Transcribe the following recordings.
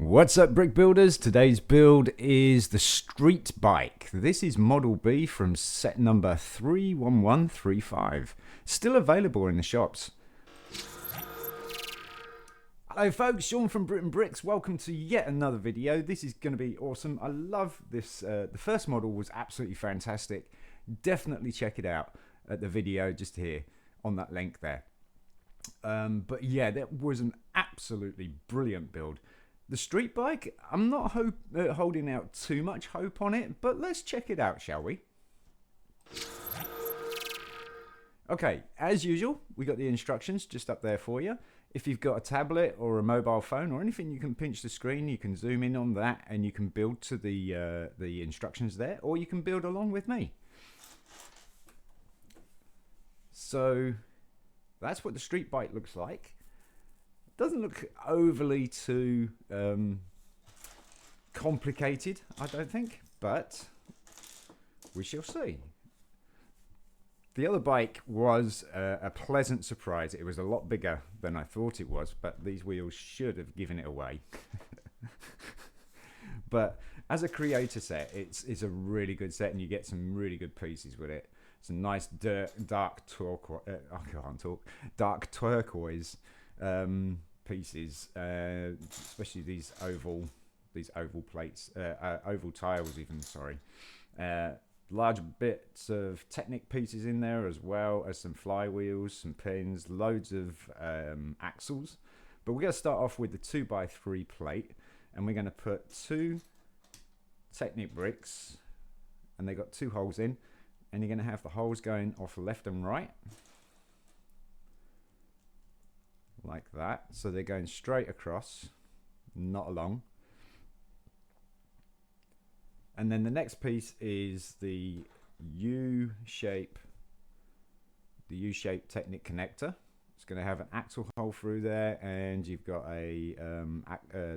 What's up, brick builders? Today's build is the street bike. This is Model B from set number 31135. Still available in the shops. Hello folks, Sean from BRIT'N Bricks. Welcome to yet another video. This is going to be awesome. I love this. The first model was absolutely fantastic. Definitely check it out at the video just here on that link there. But yeah, that was an absolutely brilliant build. The street bike, I'm not holding out too much hope on it, but let's check it out, shall we? Okay, as usual, we got the instructions just up there for you. If you've got a tablet or a mobile phone or anything, you can pinch the screen, you can zoom in on that, and you can build to the instructions there, or you can build along with me. So that's what the street bike looks like. Doesn't look overly too complicated, I don't think, but we shall see. The other bike was a pleasant surprise. It was a lot bigger than I thought it was, but these wheels should have given it away. But as a creator set, it's a really good set, and you get some really good pieces with it. It's a nice dark turquoise pieces, especially these oval plates, oval tiles even, sorry. Large bits of Technic pieces in there, as well as some flywheels, some pins, loads of axles. But we're going to start off with the 2x3 plate, and we're going to put 2 Technic bricks, and they got 2 holes in, and you're going to have the holes going off left and right like that, so they're going straight across, not along. And then the next piece is the U-shape Technic connector. It's going to have an axle hole through there, and you've got a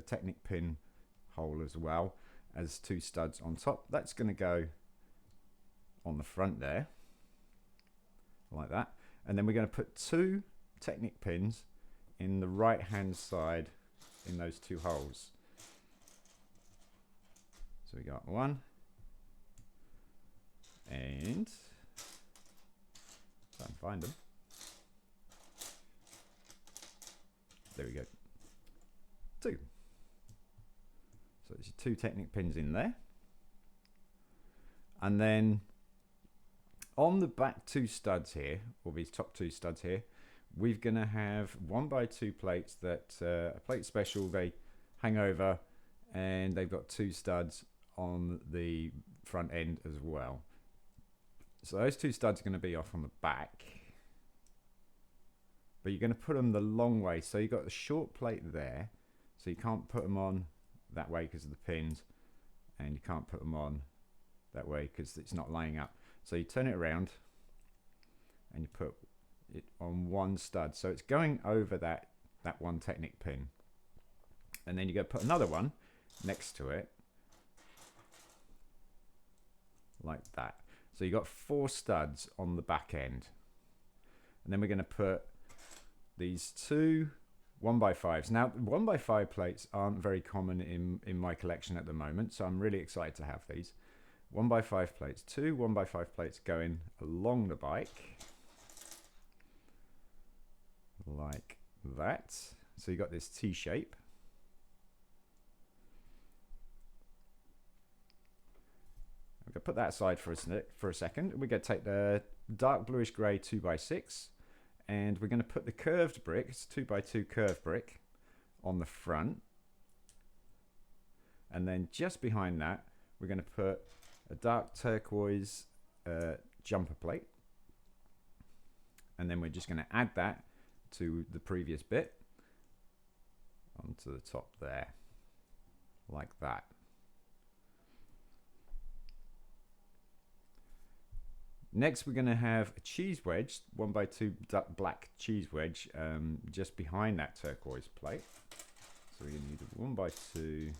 Technic pin hole as well as 2 studs on top. That's going to go on the front there like that, and then we're going to put 2 Technic pins in the right hand side in those 2 holes. So we got 1, and try and find them. There we go. 2. So there's 2 Technic pins in there, and then on the back 2 studs here, or these top 2 studs here, we're going to have 1x2 plates that a plate special. They hang over, and they've got 2 studs on the front end as well. So those 2 studs are going to be off on the back, but you're going to put them the long way. So you've got the short plate there, so you can't put them on that way because of the pins, and you can't put them on that way because it's not laying up. So you turn it around and you put it on 1 stud, so it's going over that 1 Technic pin, and then you go put another one next to it like that. So you got 4 studs on the back end, and then we're going to put these 2 1x5s. Now 1x5 plates aren't very common in my collection at the moment, so I'm really excited to have these 1x5 plates. 2 1x5 plates going along the bike like that, so you got this T shape. I'm gonna put that aside for a second. We're gonna take the dark bluish grey 2x6, and we're gonna put the curved brick, it's 2x2 curved brick, on the front, and then just behind that we're gonna put a dark turquoise jumper plate, and then we're just gonna add that to the previous bit onto the top there like that. Next we're going to have a cheese wedge, 1x2 black cheese wedge, just behind that turquoise plate. So we're going to need a 1x2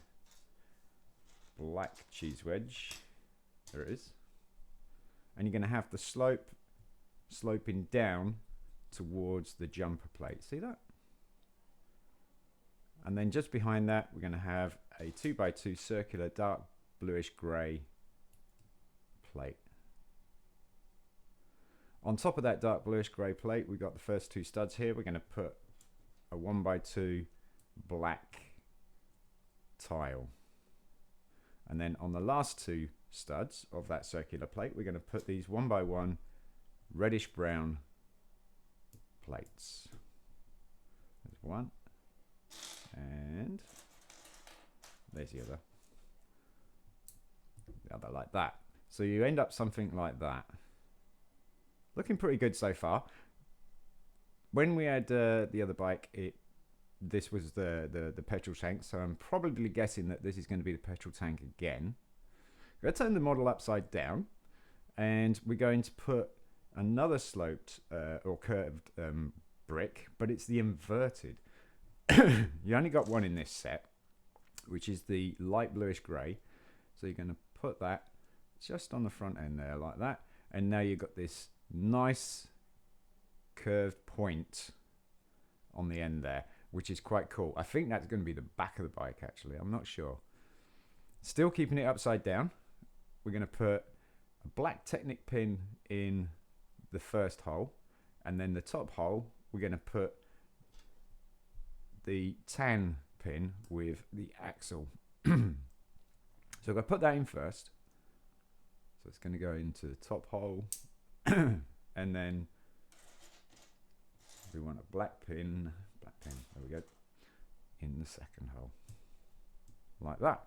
black cheese wedge. There it is. And you're going to have the sloping down towards the jumper plate. See that? And then just behind that, we're going to have a 2x2 circular dark bluish grey plate. On top of that dark bluish grey plate, we've got the first two studs here. We're going to put a 1x2 black tile. And then on the last two studs of that circular plate, we're going to put these 1x1 reddish brown plates. There's one, and there's the other. The other like that. So you end up something like that. Looking pretty good so far. When we had the other bike, this was the petrol tank, so I'm probably guessing that this is going to be the petrol tank again. I'm going to turn the model upside down, and we're going to put another sloped or curved brick, but it's the inverted. You only got one in this set, which is the light bluish grey. So you're going to put that just on the front end there like that, and now you've got this nice curved point on the end there, which is quite cool. I think that's going to be the back of the bike, actually. I'm not sure. Still keeping it upside down, we're going to put a black Technic pin in the first hole, and then the top hole we're going to put the tan pin with the axle. So I'm going to put that in first. So it's going to go into the top hole, and then we want a black pin, there we go, in the second hole, like that.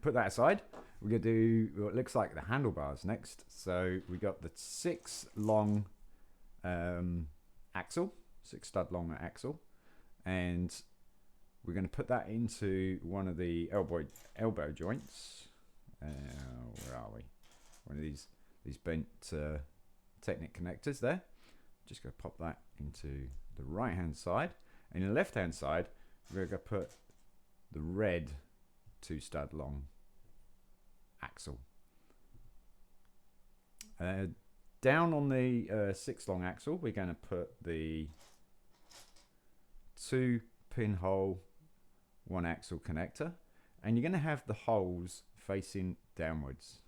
Put that aside. We're going to do what looks like the handlebars next. So we got the 6 long axle, 6 stud long axle, and we're going to put that into one of the elbow joints. Where are we? One of these bent Technic connectors there. Just going to pop that into the right hand side, and in the left hand side we're going to put the red 2 stud long axle. Down on the 6 long axle, we're going to put the 2 pinhole 1 axle connector, and you're going to have the holes facing downwards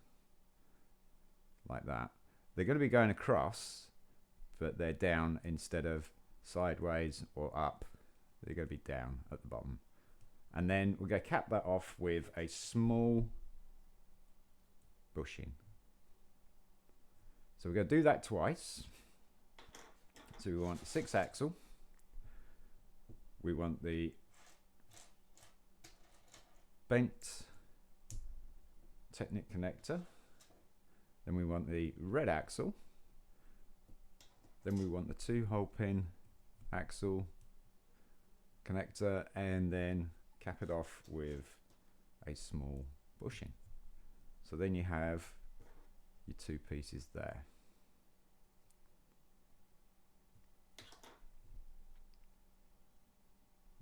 like that. They're going to be going across, but they're down instead of sideways or up. They're going to be down at the bottom. And then we're going to cap that off with a small bushing. So we're going to do that twice. So we want the 6 axle. We want the bent Technic connector. Then we want the red axle. Then we want the 2-hole pin axle connector, and then cap it off with a small bushing. So then you have your 2 pieces there.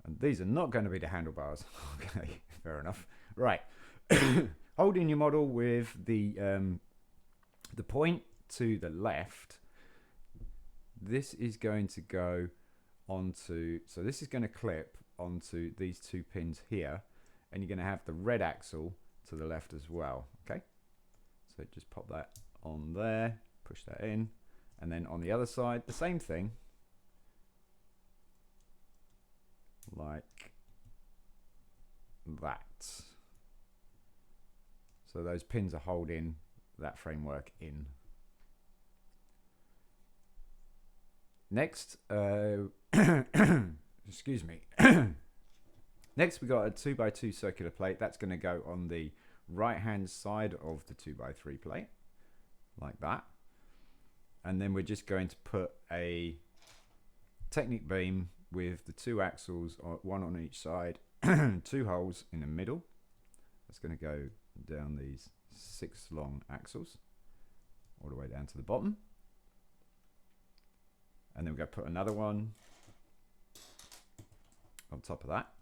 And these are not going to be the handlebars. Okay, fair enough. Right. Holding your model with the point to the left, this is going to go onto, so this is going to clip onto these 2 pins here, and you're going to have the red axle to the left as well. Okay, so just pop that on there, push that in, and then on the other side the same thing, like that. So those pins are holding that framework in. Next, excuse me. Next, we got a 2x2 circular plate. That's going to go on the right hand side of the 2x3 plate, like that. And then we're just going to put a Technic beam with the 2 axles, 1 on each side, 2 holes in the middle. That's going to go down these 6 long axles all the way down to the bottom. And then we're going to put another one on top of that,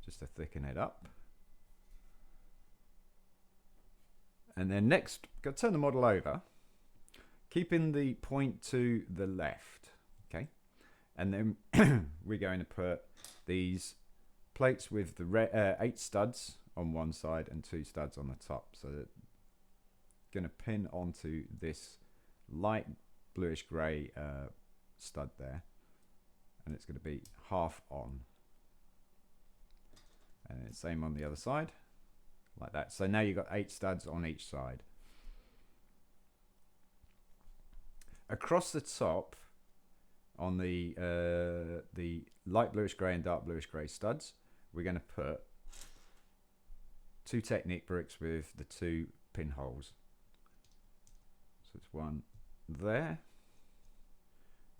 just to thicken it up. And then next, we're going to turn the model over, keeping the point to the left. Okay, And then we're going to put these plates with the 8 studs on one side and 2 studs on the top. So that going to pin onto this light bluish grey stud there, and it's going to be half on, and it's same on the other side like that. So now you've got 8 studs on each side. Across the top on the light bluish grey and dark bluish grey studs, we're going to put 2 Technic bricks with the 2 pinholes. So it's one there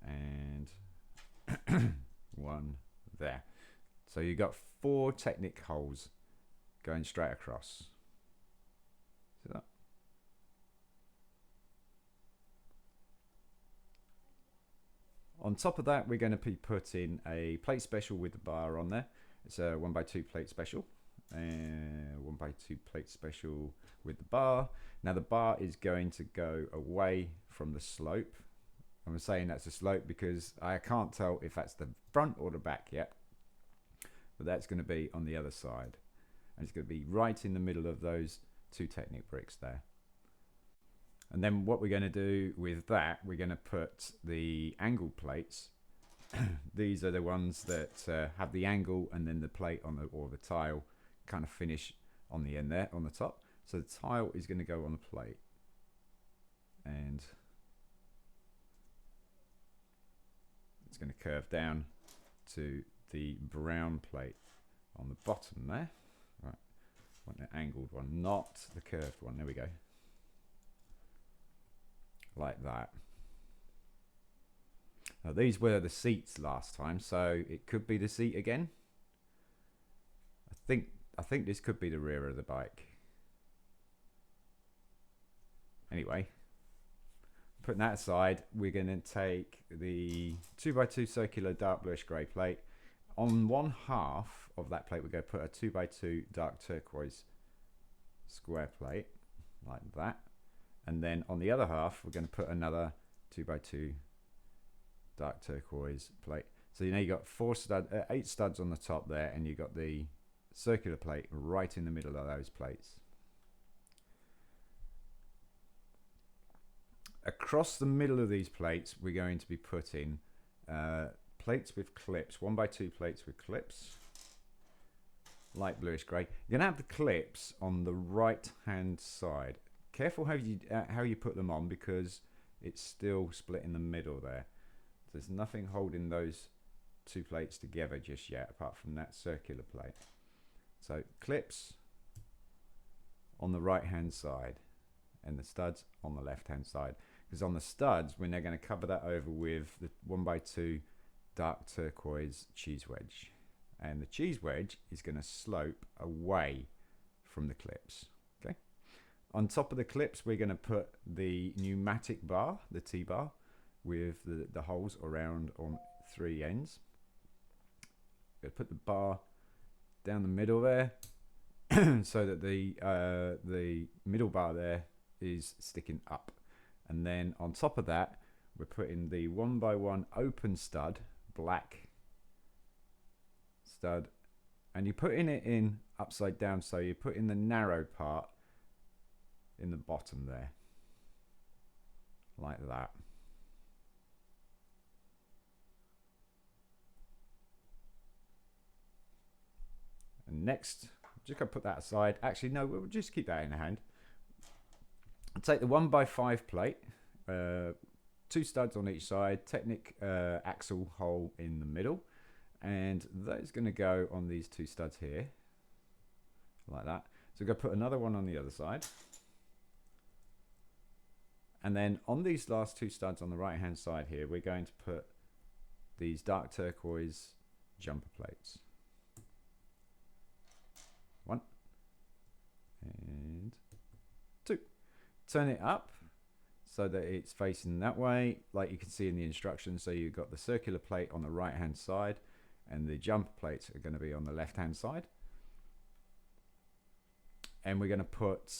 and one there. So you've got 4 Technic holes going straight across. See that? On top of that, we're going to be putting a plate special with the bar on there. It's a 1x2 plate special. 1x2 plate special with the bar. Now the bar is going to go away from the slope. I'm saying that's a slope because I can't tell if that's the front or the back yet, but that's going to be on the other side, and it's going to be right in the middle of those 2 Technic bricks there. And then what we're going to do with that, we're going to put the angle plates. These are the ones that have the angle, and then the plate on the, or the tile kind of finish on the end there on the top. So the tile is going to go on the plate, and it's going to curve down to the brown plate on the bottom there. Right, I want the angled one, not the curved one. There we go. Like that. Now these were the seats last time, so it could be the seat again. I think this could be the rear of the bike. Anyway, putting that aside, we're going to take the 2x2 circular dark bluish grey plate. On one half of that plate, we're going to put a 2x2 dark turquoise square plate like that. And then on the other half, we're going to put another 2x2 dark turquoise plate. So you know you got 8 studs on the top there, and you got the circular plate right in the middle of those plates. Across the middle of these plates, we're going to be putting plates with clips, 1x2 plates with clips, light bluish grey. You're going to have the clips on the right hand side. Careful how you put them on, because it's still split in the middle there. There's nothing holding those 2 plates together just yet, apart from that circular plate. So clips on the right hand side, and the studs on the left hand side. Because on the studs, we're now going to cover that over with the 1x2 dark turquoise cheese wedge, and the cheese wedge is going to slope away from the clips. Okay. On top of the clips, we're going to put the pneumatic bar, the T-bar, with the holes around on 3 ends. We're going to put the bar down the middle there, so that the middle bar there is sticking up. And then on top of that, we're putting the 1x1 open stud, black stud, and you're putting it in upside down, so you're putting the narrow part in the bottom there, like that. And next, just gonna put that aside. Actually, no, we'll just keep that in the hand. I'll take the 1x5 plate, 2 studs on each side, Technic axle hole in the middle, and that's going to go on these 2 studs here, like that. So we're going to put another one on the other side, and then on these last 2 studs on the right hand side here, we're going to put these dark turquoise jumper plates. 1 and 2. Turn it up so that it's facing that way, like you can see in the instructions. So you've got the circular plate on the right hand side, and the jumper plates are going to be on the left hand side. And we're going to put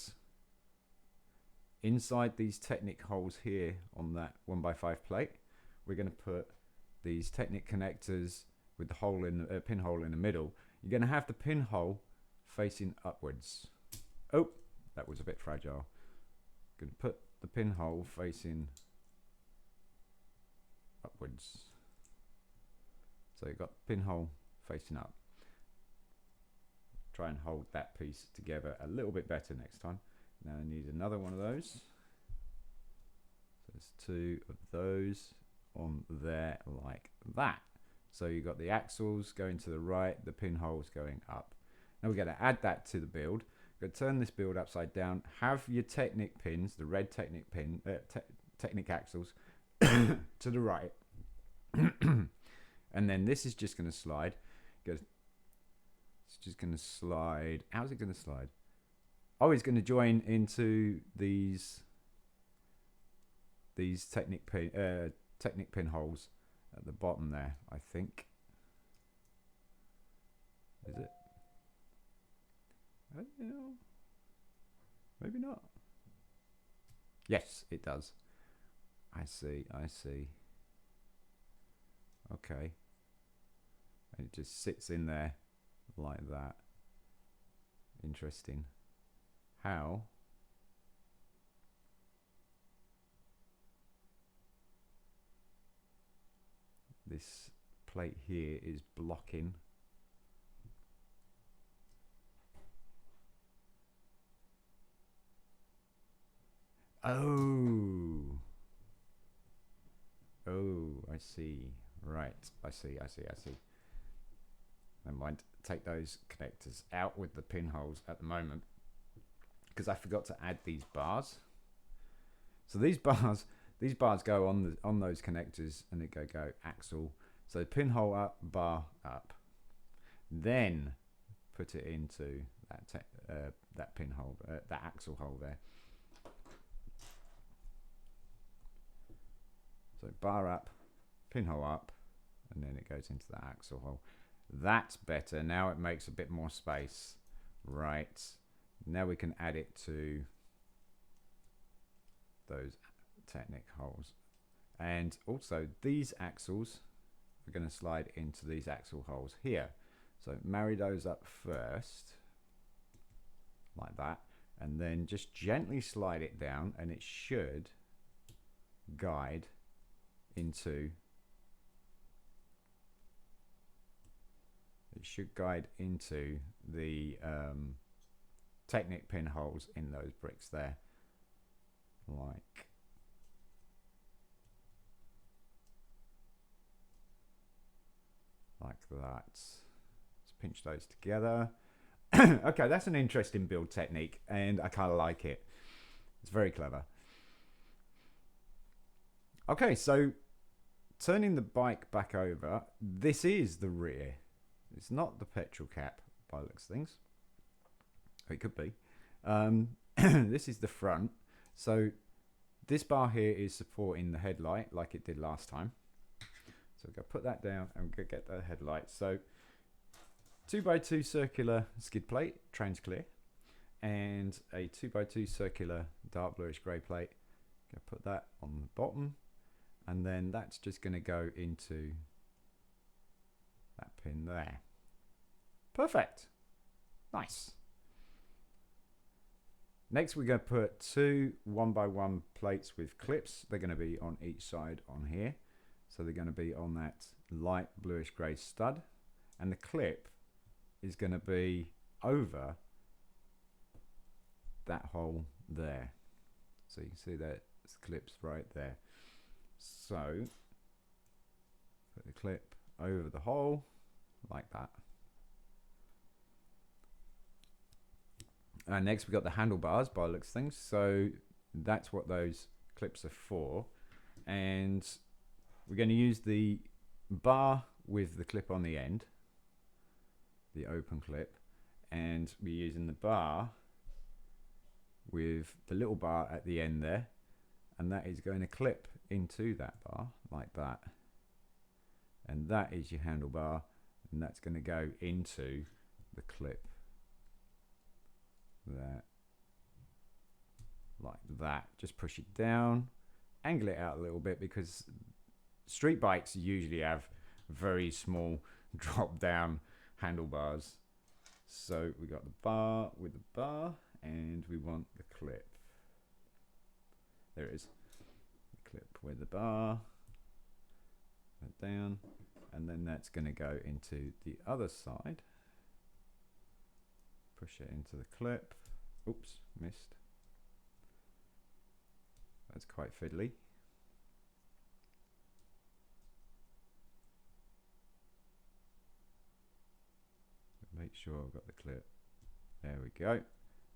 inside these Technic holes here on that 1x5 plate, we're going to put these Technic connectors with the hole in the pinhole in the middle, you're going to have the pinhole facing upwards. Oh, that was a bit fragile. Going to put the pinhole facing upwards. So you've got the pinhole facing up. Try and hold that piece together a little bit better next time. Now I need another one of those. So there's two of those on there like that. So you've got the axles going to the right, the pinholes going up. Now we're going to add that to the build. We're going to turn this build upside down. Have your Technic pins, the red Technic pin, Technic axles, to the right. And then this is just going to slide. It's just going to slide. How's it going to slide? Oh, it's going to join into these Technic pinholes at the bottom there, I think. Is it? I don't know. Maybe not. Yes, it does. I see. Okay. And it just sits in there like that. Interesting. How? This plate here is blocking. Oh, I see. Right, I see. Never mind. Take those connectors out with the pinholes at the moment, because I forgot to add these bars. So these bars go on those connectors, and they go axle. So pinhole up, bar up. Then put it into that pinhole, that axle hole there. So bar up, pinhole up, and then it goes into the axle hole. That's better. Now it makes a bit more space. Right. Now we can add it to those Technic holes. And also these axles are going to slide into these axle holes here. So marry those up first, like that. And then just gently slide it down, and it should guide into the Technic pinholes in those bricks there, like that. Let's pinch those together. Okay, that's an interesting build technique, and I kind of like it. It's very clever. Okay, so turning the bike back over, this is the rear. It's not the petrol cap by the looks of things. It could be. This is the front. So this bar here is supporting the headlight like it did last time. So we're going to put that down and we're going to get the headlight. So 2x2 circular skid plate, trans clear, and a 2x2 circular dark bluish grey plate. Going to put that on the bottom, and then that's just going to go into that pin there. Perfect. Nice. Next we're going to put two 1x1 plates with clips. They're going to be on each side on here. So they're going to be on that light bluish grey stud, and the clip is going to be over that hole there. So you can see that clip's right there. So put the clip over the hole like that. And next we've got the handlebars by the looks of things. So that's what those clips are for. And we're going to use the bar with the clip on the end, the open clip, and we're using the bar with the little bar at the end there, and that is going to clip into that bar like that. And that is your handlebar, and that's going to go into the clip there, like that. Just push it down, angle it out a little bit, because street bikes usually have very small drop down handlebars. So we got the bar with the bar, and we want the clip. There it is. The clip with the bar. Down, and then that's going to go into the other side. Push it into the clip. Oops, missed. That's quite fiddly. Make sure I've got the clip. There we go.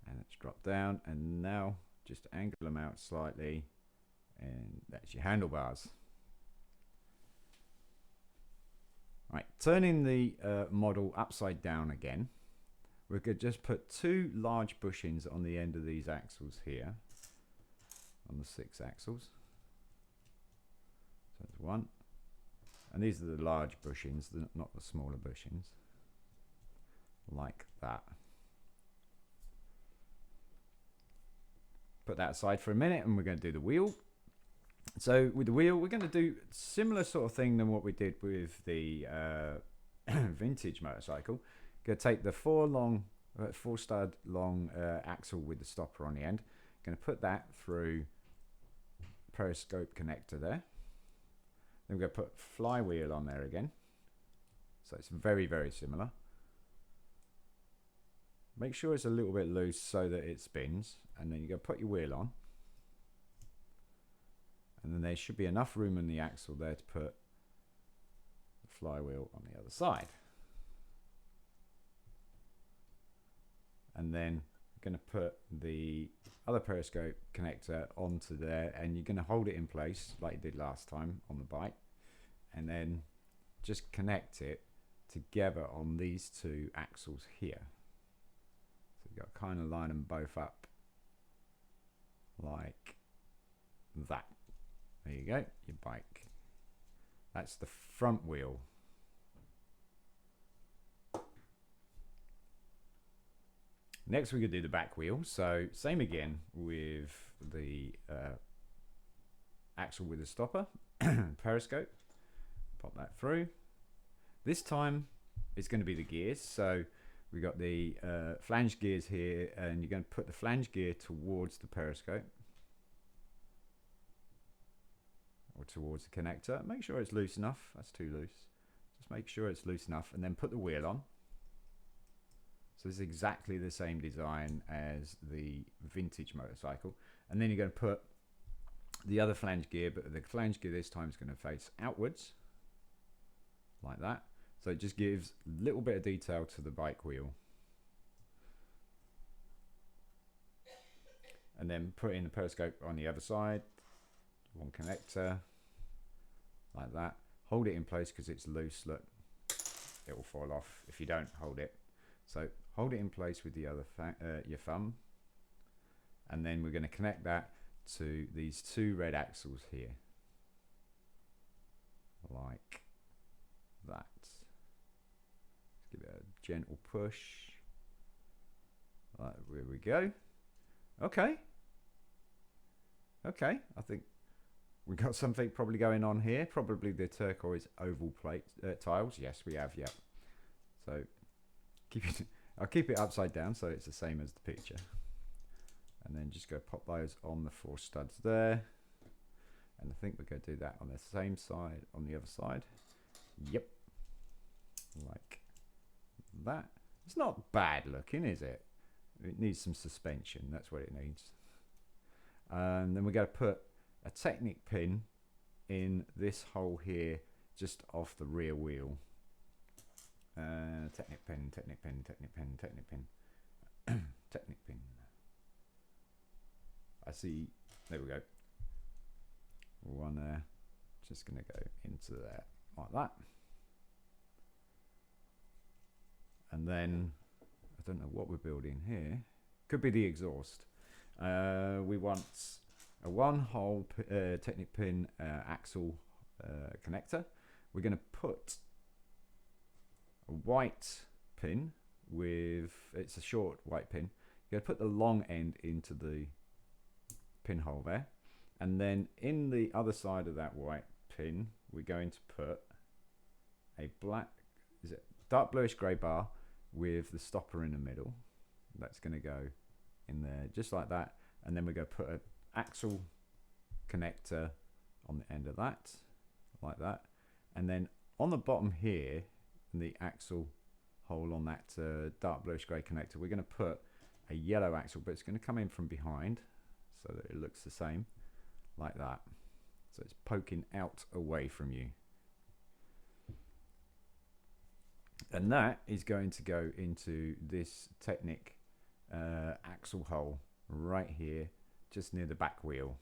And it's dropped down, and now just angle them out slightly, and that's your handlebars. Right, turning the model upside down again, we could just put 2 large bushings on the end of these axles here, on the 6 axles. So there's 1, and these are the large bushings, not the smaller bushings, like that. Put that aside for a minute, and we're going to do the wheel. So with the wheel, we're going to do similar sort of thing than what we did with the vintage motorcycle. Going to take the 4 stud long axle with the stopper on the end. Going to put that through periscope connector there. Then we're going to put flywheel on there again. So it's very, very similar. Make sure it's a little bit loose so that it spins, and then you're going to put your wheel on. And then there should be enough room in the axle there to put the flywheel on the other side. And then you're going to put the other periscope connector onto there, and you're going to hold it in place like you did last time on the bike, and then just connect it together on these 2 axles here. So you've got to kind of line them both up like that. There you go, your bike. That's the front wheel. Next we're going to do the back wheel. So same again with the axle with the stopper, periscope. Pop that through. This time it's going to be the gears. So we've got the flange gears here, and you're going to put the flange gear towards the periscope. Or towards the connector. Make sure it's loose enough. That's too loose. Just make sure it's loose enough, and then put the wheel on. So this is exactly the same design as the vintage motorcycle. And then you're going to put the other flange gear, but the flange gear this time is going to face outwards like that. So it just gives a little bit of detail to the bike wheel. And then put in the periscope on the other side. 1 connector like that. Hold it in place because it's loose. Look, it will fall off if you don't hold it. So hold it in place with the other your thumb, and then we're going to connect that to these 2 red axles here, like that. Let's give it a gentle push. Right, there we go. Okay. Okay, I think we've got something probably going on here. Probably the turquoise oval plate tiles. Yes, we have. Yep. So I'll keep it upside down so it's the same as the picture. And then just go pop those on the 4 studs there. And I think we're going to do that on the same side on the other side. Yep. Like that. It's not bad looking, is it? It needs some suspension. That's what it needs. And then we're going to put a Technic pin in this hole here, just off the rear wheel. Technic pin, Technic pin, Technic pin, Technic pin, Technic pin. I see. There we go. One there. Just going to go into there like that. And then I don't know what we're building here. Could be the exhaust. We want a 1-hole Technic pin axle connector. We're going to put a white pin with, it's a short white pin. You're going to put the long end into the pinhole there, and then in the other side of that white pin, we're going to put a dark bluish grey bar with the stopper in the middle. That's going to go in there just like that, and then we're going to put an axle connector on the end of that, like that, and then on the bottom here, in the axle hole on that dark bluish grey connector, we're going to put a yellow axle, but it's going to come in from behind so that it looks the same, like that. So it's poking out away from you. And that is going to go into this Technic axle hole right here, just near the back wheel.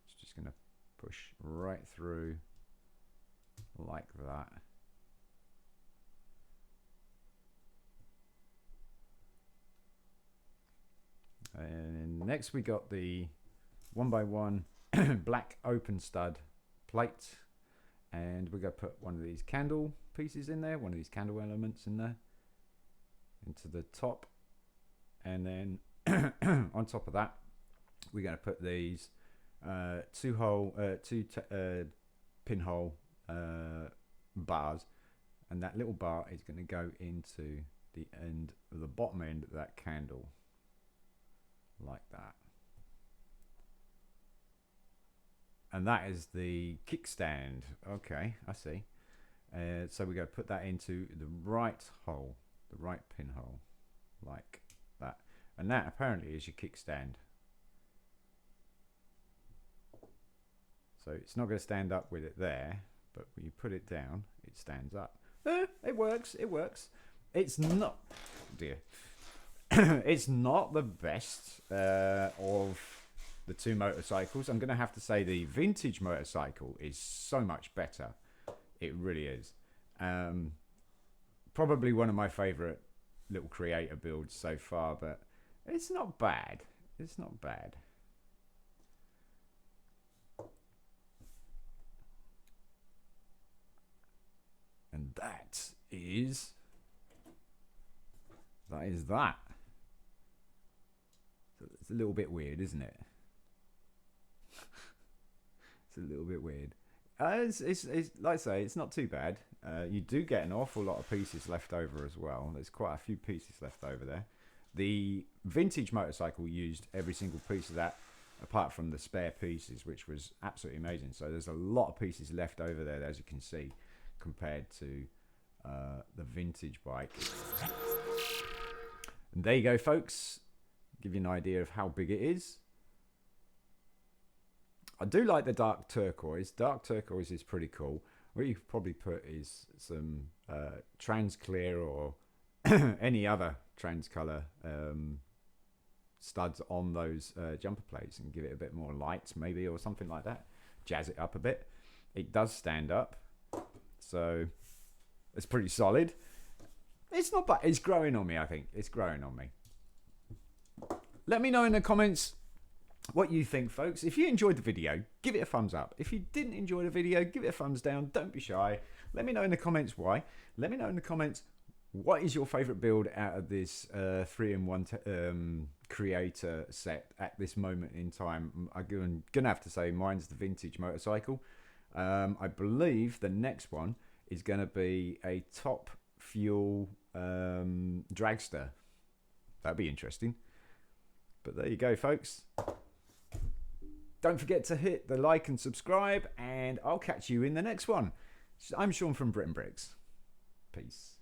It's just going to push right through like that. And next we got the 1x1 black open stud plate, and we're going to put one of these candle pieces in there, one of these candle elements in there, into the top, and then on top of that we're going to put these two pinhole bars, and that little bar is going to go into the end of the bottom end of that candle, like that. And that is the kickstand. Okay, I see. So we're going to put that into the right hole, the right pinhole, like that. And that apparently is your kickstand. So it's not going to stand up with it there, but when you put it down, it stands up. It works. It works. It's not, dear. It's not the best of the two motorcycles. I'm going to have to say the vintage motorcycle is so much better. It really is. Probably one of my favorite little creator builds so far, but it's not bad. It's not bad. And that is that. It's a little bit weird, isn't it? It's a little bit weird. It's like I say, it's not too bad. You do get an awful lot of pieces left over as well. There's quite a few pieces left over there. The vintage motorcycle used every single piece of that, apart from the spare pieces, which was absolutely amazing. So there's a lot of pieces left over there, as you can see, compared to the vintage bike. And there you go, folks. Give you an idea of how big it is. I do like the dark turquoise. Dark turquoise is pretty cool. What you could probably put is some trans clear or any other trans color studs on those jumper plates and give it a bit more light, maybe, or something like that. Jazz it up a bit. It does stand up, so it's pretty solid. It's not bad. It's growing on me, I think. It's growing on me. Let me know in the comments what you think, folks. If you enjoyed the video, give it a thumbs up. If you didn't enjoy the video, give it a thumbs down. Don't be shy. Let me know in the comments why. Let me know in the comments what is your favorite build out of this 3-in-1 creator set at this moment in time. I'm gonna have to say mine's the vintage motorcycle. I believe the next one is gonna be a top fuel dragster. That'd be interesting. But there you go, folks. Don't forget to hit the like and subscribe, and I'll catch you in the next one. I'm Sean from BRIT'N. Peace.